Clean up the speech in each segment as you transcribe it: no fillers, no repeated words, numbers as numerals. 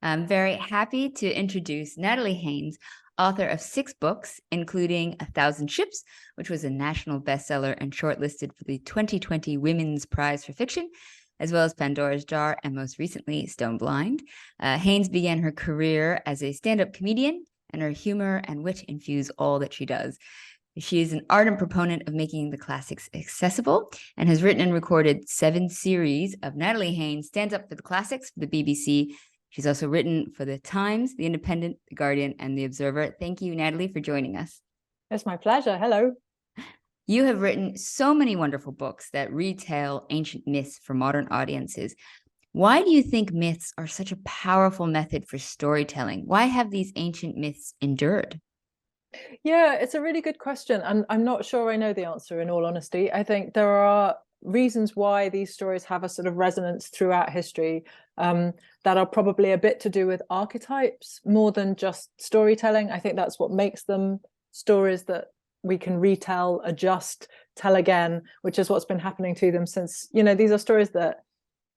I'm very happy to introduce Natalie Haynes, author of 6 books, including A Thousand Ships, which was a national bestseller and shortlisted for the 2020 Women's Prize for Fiction, as well as Pandora's Jar, and most recently, Stone Blind. Haynes began her career as a stand-up comedian, and her humor and wit infuse all that she does. She is an ardent proponent of making the classics accessible and has written and recorded 7 series of Natalie Haynes Stands Up for the Classics for the BBC. She's also written for The Times, The Independent, The Guardian, and The Observer. Thank you, Natalie, for joining us. It's my pleasure. Hello. You have written so many wonderful books that retell ancient myths for modern audiences. Why do you think myths are such a powerful method for storytelling? Why have these ancient myths endured? Yeah, it's a really good question. And I'm not sure I know the answer, in all honesty. I think there are reasons why these stories have a sort of resonance throughout history that are probably a bit to do with archetypes more than just storytelling. I think that's what makes them stories that we can retell, adjust, tell again, which is what's been happening to them since, these are stories that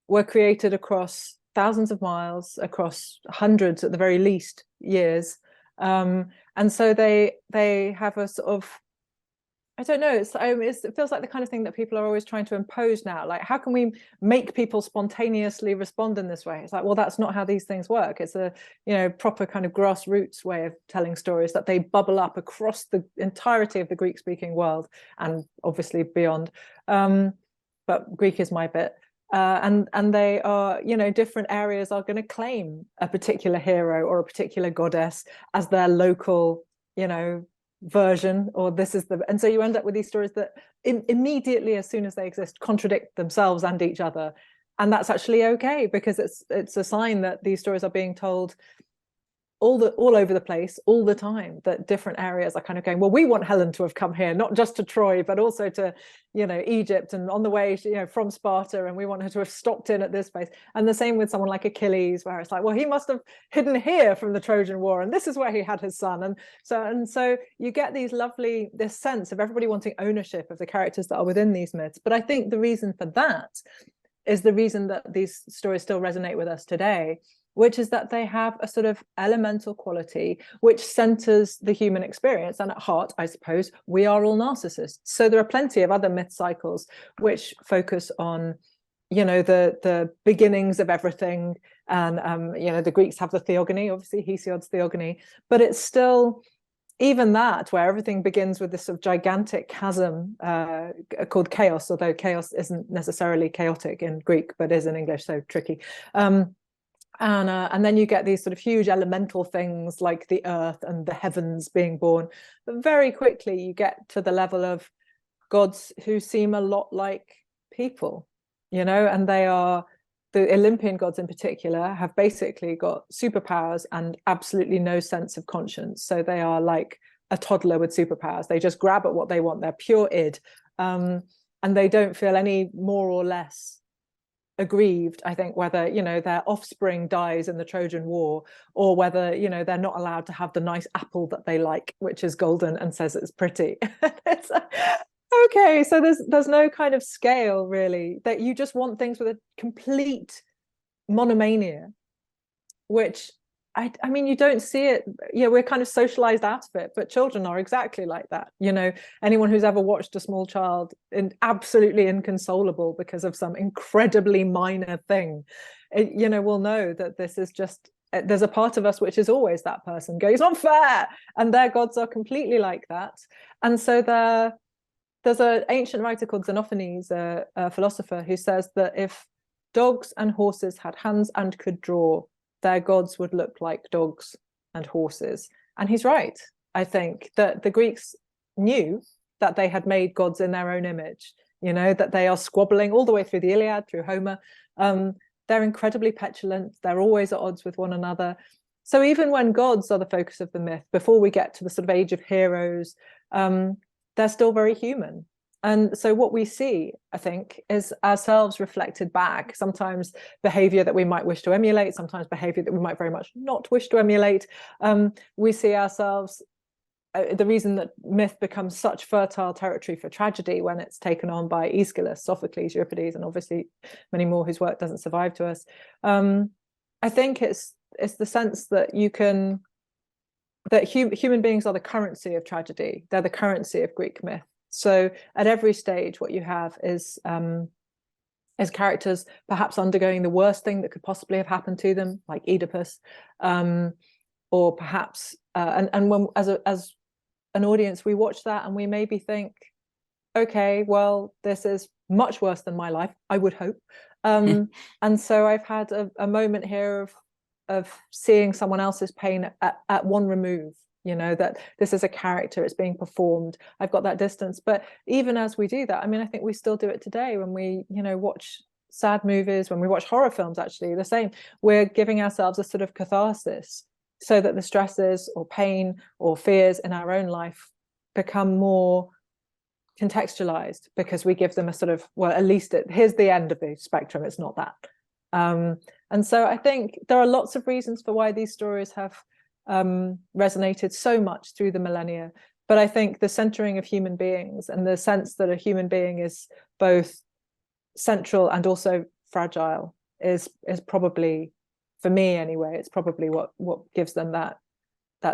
were created across thousands of miles, across hundreds at the very least years. And so they have a sort of, I don't know, it feels like the kind of thing that people are always trying to impose now. Like, how can we make people spontaneously respond in this way? It's like, well, that's not how these things work. It's a, proper kind of grassroots way of telling stories, that they bubble up across the entirety of the Greek-speaking world and obviously beyond. But Greek is my bit. And they are, different areas are going to claim a particular hero or a particular goddess as their local, version, or and so you end up with these stories that immediately, as soon as they exist, contradict themselves and each other. And that's actually okay, because it's a sign that these stories are being told all over the place all the time, that different areas are kind of going, well, we want Helen to have come here, not just to Troy, but also to, Egypt, and on the way, from Sparta, and we want her to have stopped in at this place. And the same with someone like Achilles, where it's like, well, he must have hidden here from the Trojan War, and this is where he had his son. And so you get this sense of everybody wanting ownership of the characters that are within these myths. But I think the reason for that is the reason that these stories still resonate with us today, which is that they have a sort of elemental quality which centers the human experience. And at heart, I suppose, we are all narcissists. So there are plenty of other myth cycles which focus on, the beginnings of everything. And, the Greeks have the theogony, obviously, Hesiod's theogony. But it's still, even that, where everything begins with this sort of gigantic chasm called chaos, although chaos isn't necessarily chaotic in Greek, but is in English, so tricky. And then you get these sort of huge elemental things like the earth and the heavens being born. But very quickly you get to the level of gods who seem a lot like people, and they are, the Olympian gods in particular, have basically got superpowers and absolutely no sense of conscience. So they are like a toddler with superpowers. They just grab at what they want. They're pure id. And they don't feel any more or less aggrieved, I think, whether their offspring dies in the Trojan War, or whether they're not allowed to have the nice apple that they like, which is golden and says it's pretty. It's okay, so there's no kind of scale, really, that you just want things with a complete monomania, which I mean, you don't see it. We're kind of socialized out of it, but children are exactly like that. Anyone who's ever watched a small child absolutely inconsolable because of some incredibly minor thing, will know that this is just, there's a part of us which is always that person going, it's not fair. And their gods are completely like that. And so there's an ancient writer called Xenophanes, a philosopher, who says that if dogs and horses had hands and could draw, their gods would look like dogs and horses. And he's right. I think that the Greeks knew that they had made gods in their own image, that they are squabbling all the way through the Iliad, through Homer. They're incredibly petulant. They're always at odds with one another. So even when gods are the focus of the myth, before we get to the sort of age of heroes, they're still very human. And so what we see, I think, is ourselves reflected back, sometimes behavior that we might wish to emulate, sometimes behavior that we might very much not wish to emulate. We see ourselves, the reason that myth becomes such fertile territory for tragedy when it's taken on by Aeschylus, Sophocles, Euripides, and obviously many more whose work doesn't survive to us. I think it's it's the sense that you can, that human beings are the currency of tragedy. They're the currency of Greek myth. So at every stage, what you have is characters perhaps undergoing the worst thing that could possibly have happened to them, like Oedipus, or perhaps and when as an audience we watch that and we maybe think, okay, well, this is much worse than my life, I would hope. And so I've had a moment here of seeing someone else's pain at one remove, you know, that this is a character, it's being performed, I've got that distance. But even as we do that, I mean, I think we still do it today when we, you know, watch sad movies, when we watch horror films, actually the same. We're giving ourselves a sort of catharsis so that the stresses or pain or fears in our own life become more contextualized, because we give them a sort of, well, at least here's the end of the spectrum, it's not that. And so I think there are lots of reasons for why these stories have resonated so much through the millennia. But I think the centering of human beings and the sense that a human being is both central and also fragile is probably, for me anyway, it's probably what gives them that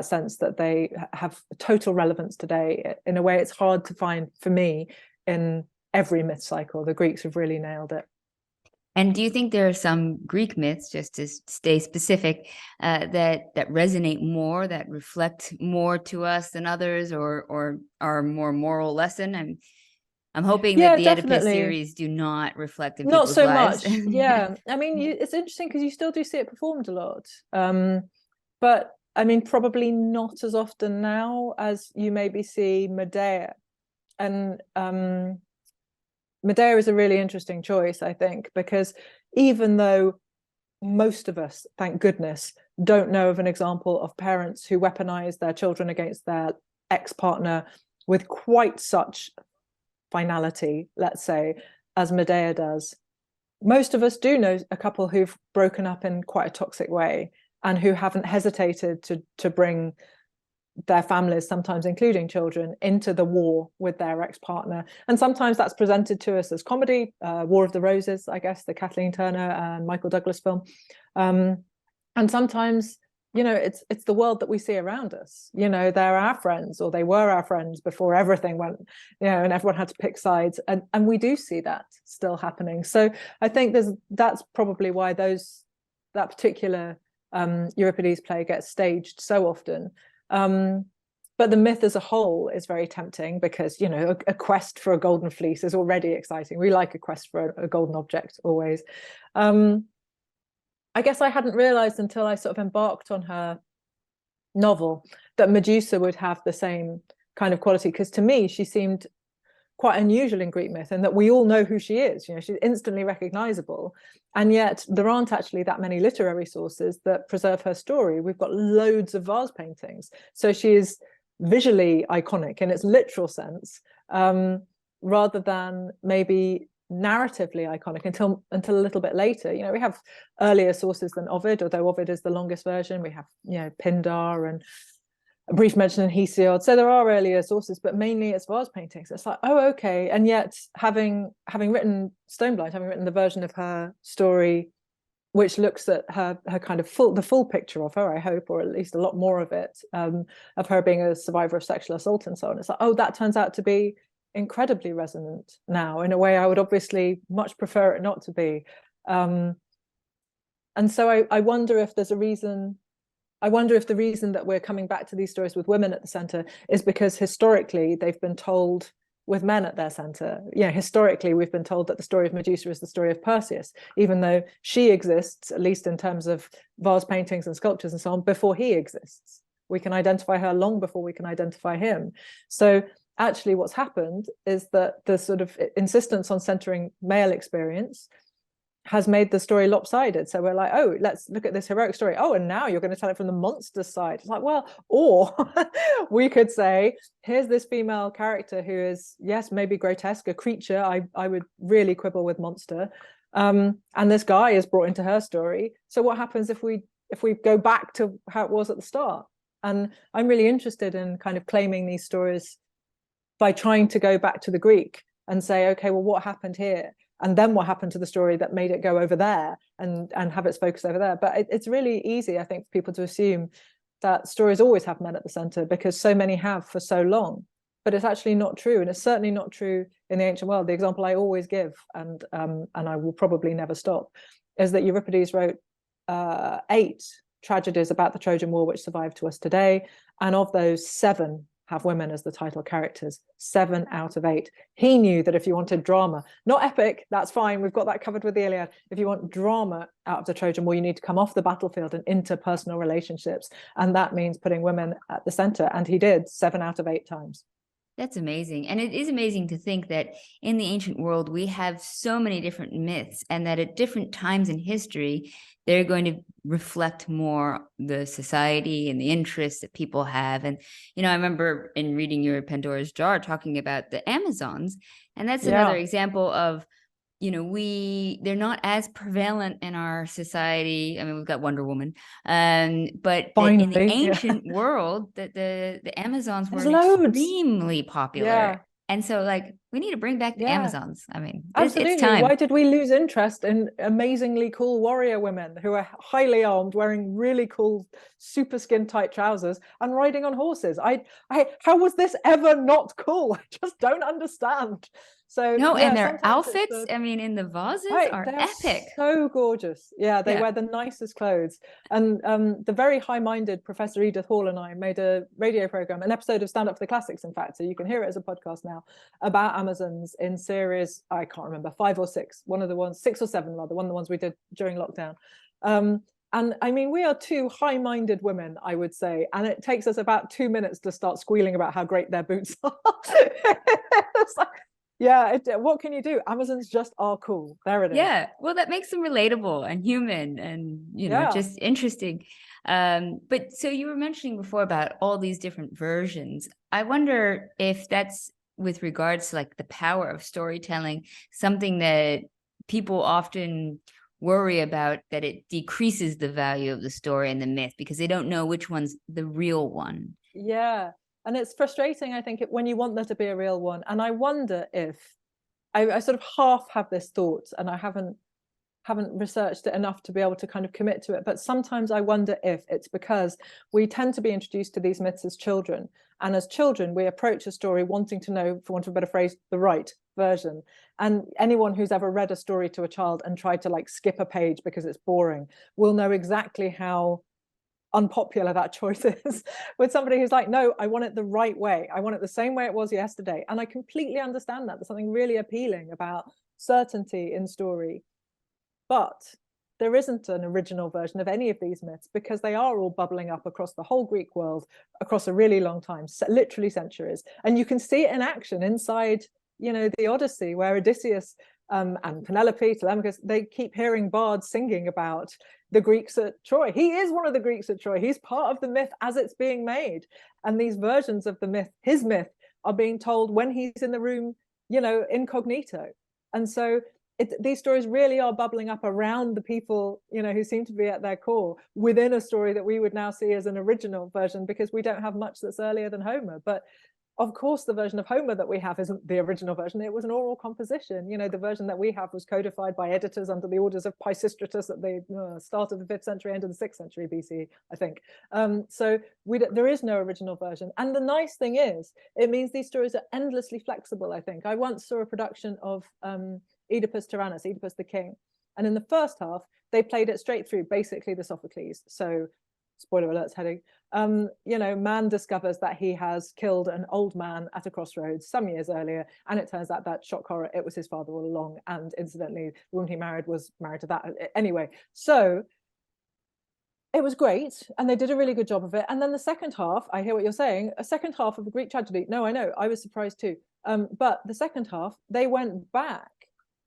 sense that they have total relevance today in a way it's hard to find for me in every myth cycle. The Greeks have really nailed it. And do you think there are some Greek myths, just to stay specific, that resonate more, that reflect more to us than others, or are a more moral lesson? I'm hoping that the Oedipus series do not reflect in not people's so lives. much. Yeah, I mean, it's interesting because you still do see it performed a lot, but I mean, probably not as often now as you maybe see Medea. And Medea is a really interesting choice, I think, because even though most of us, thank goodness, don't know of an example of parents who weaponize their children against their ex-partner with quite such finality, let's say, as Medea does, most of us do know a couple who've broken up in quite a toxic way and who haven't hesitated to bring their families, sometimes including children, into the war with their ex-partner. And sometimes that's presented to us as comedy, War of the Roses, I guess, the Kathleen Turner and Michael Douglas film. And sometimes, you know, it's the world that we see around us. You know, they're our friends, or they were our friends before everything went, you know, and everyone had to pick sides. And we do see that still happening. So I think that's probably why that particular Euripides play gets staged so often. But the myth as a whole is very tempting because, you know, a quest for a golden fleece is already exciting. We like a quest for a golden object always. I guess I hadn't realized until I sort of embarked on her novel that Medusa would have the same kind of quality, because to me she seemed quite unusual in Greek myth, and that we all know who she is. You know, she's instantly recognizable, and yet there aren't actually that many literary sources that preserve her story. We've got loads of vase paintings, so she is visually iconic in its literal sense, rather than maybe narratively iconic until a little bit later. You know, we have earlier sources than Ovid, although Ovid is the longest version. We have, you know, Pindar and a brief mention in Hesiod. So there are earlier sources, but mainly it's vase paintings. It's like, oh, okay. And yet having written Stoneblind, having written the version of her story which looks at her kind of the full picture of her, I hope, or at least a lot more of it, of her being a survivor of sexual assault and so on. It's like, oh, that turns out to be incredibly resonant now in a way I would obviously much prefer it not to be. And so I wonder if there's a reason. I wonder if the reason that we're coming back to these stories with women at the center is because historically they've been told with men at their center. You know, historically we've been told that the story of Medusa is the story of Perseus, even though she exists, at least in terms of vase paintings and sculptures and so on, before he exists. We can identify her long before we can identify him. So actually what's happened is that the sort of insistence on centering male experience has made the story lopsided. So we're like, oh, let's look at this heroic story. Oh, and now you're going to tell it from the monster side. It's like, well, or we could say, here's this female character who is, yes, maybe grotesque, a creature. I would really quibble with monster. And this guy is brought into her story. So what happens if we go back to how it was at the start? And I'm really interested in kind of claiming these stories by trying to go back to the Greek and say, okay, well, what happened here? and then what happened to the story that made it go over there and have its focus over there. But it's really easy, I think, for people to assume that stories always have men at the center because so many have for so long. But it's actually not true, and it's certainly not true in the ancient world. The example I always give, and I will probably never stop, is that Euripides wrote 8 tragedies about the Trojan War which survive to us today, and of those 7 have women as the title characters. 7 out of 8. He knew that if you wanted drama, not epic, that's fine, we've got that covered with the Iliad. If you want drama out of the Trojan War, you need to come off the battlefield and into personal relationships, and that means putting women at the center, and he did 7 out of 8 times. That's amazing. And it is amazing to think that in the ancient world, we have so many different myths, and that at different times in history, they're going to reflect more the society and the interests that people have. And, I remember in reading your Pandora's Jar talking about the Amazons, and that's another example of, they're not as prevalent in our society. I mean, we've got Wonder Woman, but in the ancient world, the Amazons were extremely popular. Yeah. And so, we need to bring back the Amazons. I mean, absolutely. it's time. Why did we lose interest in amazingly cool warrior women who are highly armed, wearing really cool, super skin tight trousers and riding on horses? How was this ever not cool? I just don't understand. So no, and their outfits, I mean, in the vases are epic. So gorgeous. Yeah, they wear the nicest clothes. And the very high-minded Professor Edith Hall and I made a radio program, an episode of Stand Up for the Classics, in fact, so you can hear it as a podcast now, about Amazons in series, I can't remember, 5 or 6, one of the ones, 6 or 7 rather, one of the ones we did during lockdown. And I mean, we are 2 high-minded women, I would say, and it takes us about 2 minutes to start squealing about how great their boots are. It's like, what can you do? Amazons just are cool. There it is. Yeah, well, that makes them relatable and human and, just interesting. But so you were mentioning before about all these different versions. I wonder if that's with regards to the power of storytelling, something that people often worry about, that it decreases the value of the story and the myth because they don't know which one's the real one. Yeah. And it's frustrating, I think, when you want there to be a real one. And I wonder if I sort of half have this thought, and I haven't researched it enough to be able to kind of commit to it. But sometimes I wonder if it's because we tend to be introduced to these myths as children. And as children, we approach a story wanting to know, for want of a better phrase, the right version. And anyone who's ever read a story to a child and tried to skip a page because it's boring will know exactly how unpopular that choice is with somebody who's like, no, I want it the right way. I want it the same way it was yesterday. And I completely understand that. There's something really appealing about certainty in story. But there isn't an original version of any of these myths because they are all bubbling up across the whole Greek world across a really long time, literally centuries. And you can see it in action inside, the Odyssey, where Odysseus and Penelope, Telemachus, they keep hearing bards singing about the Greeks at Troy. He is one of the Greeks at Troy. He's part of the myth as it's being made. And these versions of the myth, his myth, are being told when he's in the room, incognito. And so these stories really are bubbling up around the people, who seem to be at their core within a story that we would now see as an original version, because we don't have much that's earlier than Homer. But of course, the version of Homer that we have isn't the original version. It was an oral composition. The version that we have was codified by editors under the orders of Pisistratus at the start of the 5th century, end of the 6th century BC, I think. So there is no original version. And the nice thing is, it means these stories are endlessly flexible, I think. I once saw a production of Oedipus Tyrannus, Oedipus the King. And in the first half, they played it straight through, basically the Sophocles. So, spoiler alerts heading, man discovers that he has killed an old man at a crossroads some years earlier, and it turns out that shock horror, it was his father all along, and incidentally, the woman he married was married to that. Anyway, so it was great, and they did a really good job of it. And then the second half, I hear what you're saying, a second half of a Greek tragedy. No, I know, I was surprised too. But the second half, they went back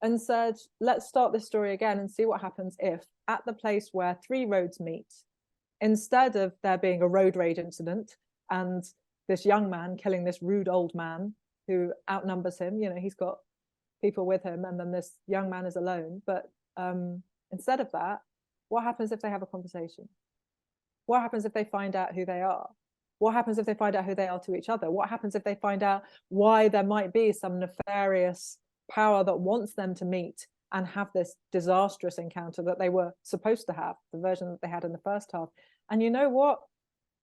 and said, let's start this story again and see what happens if, at the place where 3 roads meet, instead of there being a road rage incident and this young man killing this rude old man who outnumbers him, he's got people with him, and then this young man is alone. But instead of that, what happens if they have a conversation? What happens if they find out who they are? What happens if they find out who they are to each other? What happens if they find out why there might be some nefarious power that wants them to meet and have this disastrous encounter that they were supposed to have, the version that they had in the first half. And you know what?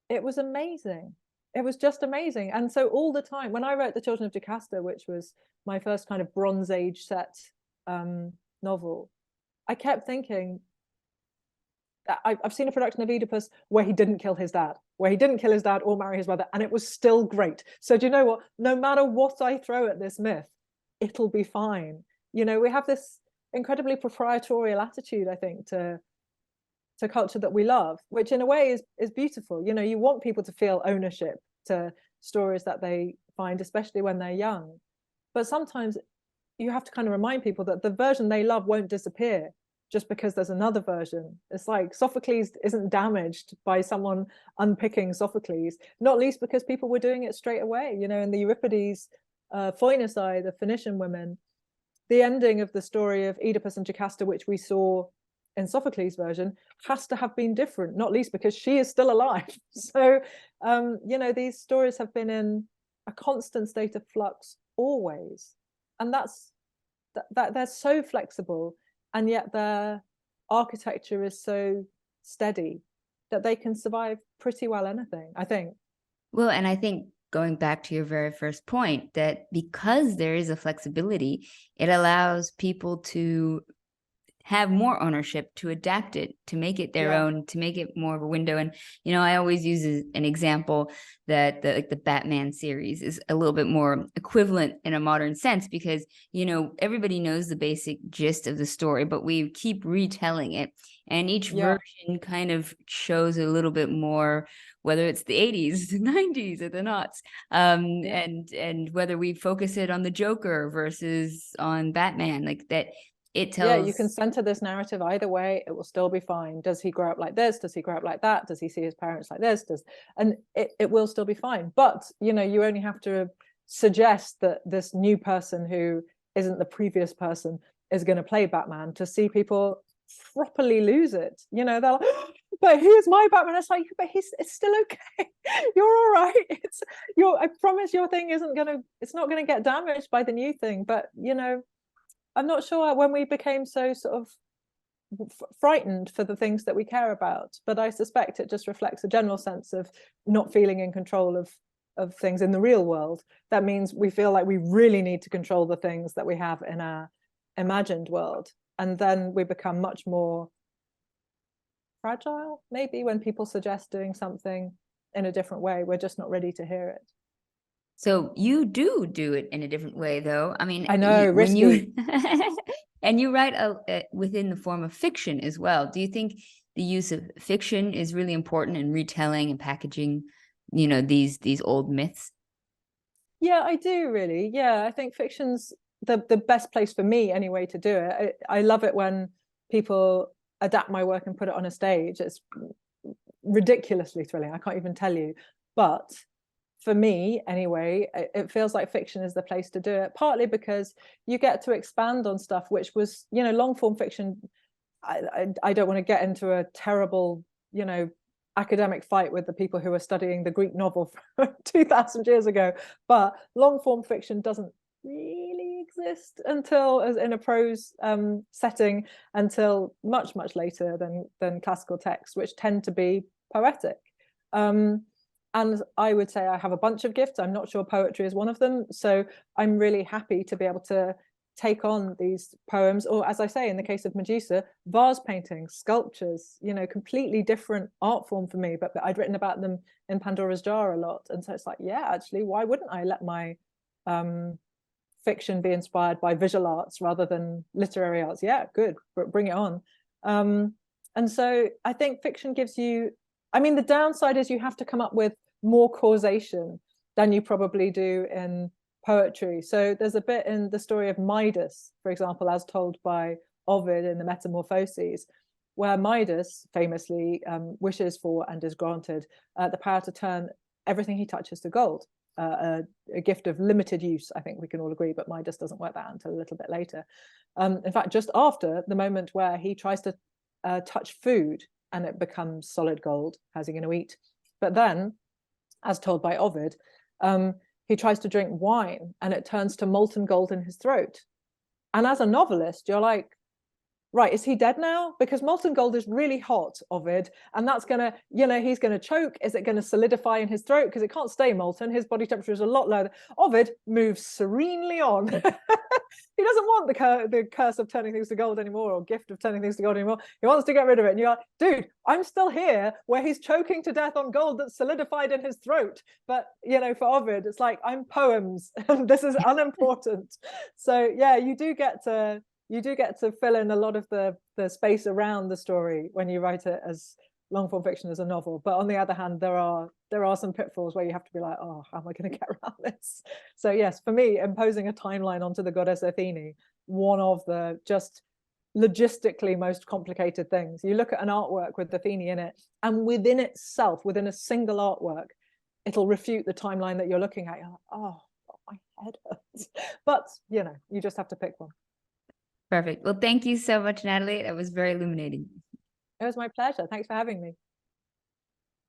It was amazing. It was just amazing. And so all the time, when I wrote The Children of Jocasta, which was my first kind of Bronze Age set novel, I kept thinking, I've seen a production of Oedipus where he didn't kill his dad, or marry his brother, and it was still great. So do you know what? No matter what I throw at this myth, it'll be fine. You know, we have this incredibly proprietorial attitude, I think, to culture that we love, which in a way is beautiful. You know, you want people to feel ownership to stories that they find, especially when they're young. But sometimes you have to kind of remind people that the version they love won't disappear just because there's another version. It's like Sophocles isn't damaged by someone unpicking Sophocles, not least because people were doing it straight away. You know, in the Euripides Phoenissae, the Phoenician women, the ending of the story of Oedipus and Jocasta, which we saw in Sophocles' version, has to have been different, not least because she is still alive. So, you know, these stories have been in a constant state of flux always. And that's that they're so flexible, and yet their architecture is so steady that they can survive pretty well anything, I think. Well, and I think going back to your very first point, that because there is a flexibility, it allows people to have more ownership, to adapt it, to make it their own, to make it more of a window. And, you know, I always use an example that the Batman series is a little bit more equivalent in a modern sense, because, you know, everybody knows the basic gist of the story, but we keep retelling it. And each version kind of shows a little bit more, whether it's the 80s, the 90s, or the noughts, and whether we focus it on the Joker versus on Batman, like that. It tells, you can center this narrative either way, it will still be fine. Does he grow up like this? Does he grow up like that? Does he see his parents like this? And it will still be fine. But, you know, you only have to suggest that this new person who isn't the previous person is going to play Batman to see people properly lose it. You know, they're like, oh, but here's my Batman. It's like, but it's still okay. You're all right. I promise your thing it's not gonna get damaged by the new thing. But, you know, I'm not sure when we became so sort of frightened for the things that we care about, but I suspect it just reflects a general sense of not feeling in control of things in the real world. That means we feel like we really need to control the things that we have in our imagined world, and then we become much more fragile, maybe, when people suggest doing something in a different way. We're just not ready to hear it. So you do it in a different way, though. I mean, I know, risky. And you write within the form of fiction as well. Do you think the use of fiction is really important in retelling and packaging, you know, these old myths? Yeah, I do really. Yeah, I think fiction's the best place for me anyway to do it. I love it when people adapt my work and put it on a stage. It's ridiculously thrilling. I can't even tell you. But for me anyway, it feels like fiction is the place to do it, partly because you get to expand on stuff which was, you know, long form fiction. I don't want to get into a terrible, you know, academic fight with the people who are studying the Greek novel from 2000 years ago, but long form fiction doesn't really exist until, as in a prose setting, until much later than classical texts, which tend to be poetic. And I would say I have a bunch of gifts. I'm not sure poetry is one of them. So I'm really happy to be able to take on these poems, or, as I say, in the case of Medusa, vase paintings, sculptures, you know, completely different art form for me, but I'd written about them in Pandora's Jar a lot. And so it's like, yeah, actually, why wouldn't I let my fiction be inspired by visual arts rather than literary arts? Yeah, good, bring it on. And so I think fiction gives you, I mean, the downside is you have to come up with more causation than you probably do in poetry. So there's a bit in the story of Midas, for example, as told by Ovid in the Metamorphoses, where Midas famously wishes for and is granted the power to turn everything he touches to gold. A gift of limited use, I think we can all agree, but Midas doesn't work that until a little bit later. In fact, just after the moment where he tries to touch food and it becomes solid gold, how's he going to eat? But then, as told by Ovid, he tries to drink wine and it turns to molten gold in his throat. And as a novelist, you're like, right, is he dead now? Because molten gold is really hot, Ovid, and that's gonna, he's gonna choke. Is it gonna solidify in his throat? Because it can't stay molten. His body temperature is a lot lower. Ovid moves serenely on. He doesn't want the curse of turning things to gold anymore, or gift of turning things to gold anymore. He wants to get rid of it. And you're like, dude, I'm still here where he's choking to death on gold that's solidified in his throat. But, for Ovid, it's like, I'm poems. This is unimportant. So yeah, you do get to fill in a lot of the space around the story when you write it as long form fiction as a novel. But on the other hand, there are some pitfalls where you have to be like, oh, how am I going to get around this? So yes, for me, imposing a timeline onto the goddess Athene, one of the just logistically most complicated things. You look at an artwork with Athene in it, and within itself, within a single artwork, it'll refute the timeline that you're looking at. You're like, oh, my head hurts. But you just have to pick one. Perfect. Well, thank you so much, Natalie. That was very illuminating. It was my pleasure. Thanks for having me.